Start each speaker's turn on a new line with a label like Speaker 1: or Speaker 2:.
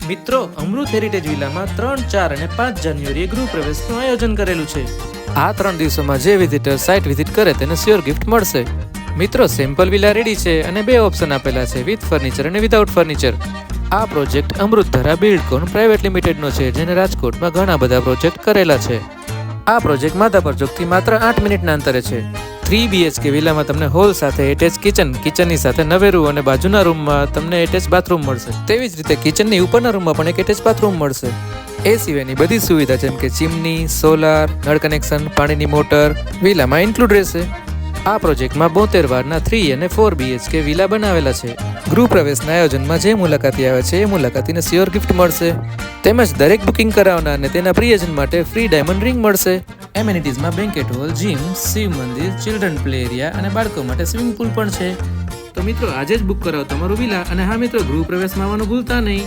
Speaker 1: મિત્રો, અમૃત હેરિટેજ વિલામાં 3, 4 અને 5 જાન્યુઆરીએ ગૃહ પ્રવેશનું આયોજન કરેલું છે. આ 3 દિવસોમાં જે વિઝિટર સાઇટ વિઝિટ કરે તેને શ્યોર ગિફ્ટ મળશે. મિત્રો, સેમ્પલ વિલા રેડી છે અને 2 ઓપ્શન આપેલા છે, વિથ ફર્નિચર અને વિધાઉટ ફર્નિચર. આ પ્રોજેક્ટ અમૃતધારા બિલ્ડકોન પ્રાઇવેટ લિમિટેડનો છે, જેને રાજકોટમાં ઘણા બધા પ્રોજેક્ટ કરેલા છે. આ પ્રોજેક્ટ માધાપર ચોકથી માત્ર 8 મિનિટના અંતરે છે. 3 BHK વિલામાં તમને હોલ સાથે એટેચ કિચનની સાથે નવેરું અને બાજુના રૂમમાં તમને એટેચ બાથરૂમ મળશે. તેવી જ રીતે કિચનની ઉપરના રૂમમાં પણ એક એટેચ બાથરૂમ મળશે. એ સિવાયની બધી સુવિધા જેમ કે ચીમની, સોલાર, નળ કનેક્શન, પાણીની મોટર વિલામાં ઇન્ક્લુડ રહેશે. આ પ્રોજેક્ટમાં 72 વારના 3 અને 4 BHK વિલા બનાવેલા છે. ગૃહ પ્રવેશના આયોજનમાં જે મુલાકાતી આવે છે એ મુલાકાતીને શ્યોર ગિફ્ટ મળશે. તેમજ દરેક બુકિંગ કરાવનારને તેના પ્રિયજન માટે ફ્રી ડાયમંડ રિંગ મળશે. એમેનિટીઝમાં બેન્કેટ હોલ, જીમ, શિવ મંદિર, ચિલ્ડ્રન પ્લે એરિયા અને બાળકો માટે સ્વિમિંગ પુલ પણ છે. તો મિત્રો, આજે જ બુક કરાવો તમારું વિલા. અને હા મિત્રો, ગૃહ પ્રવેશમાં આવવાનું ભૂલતા નહીં.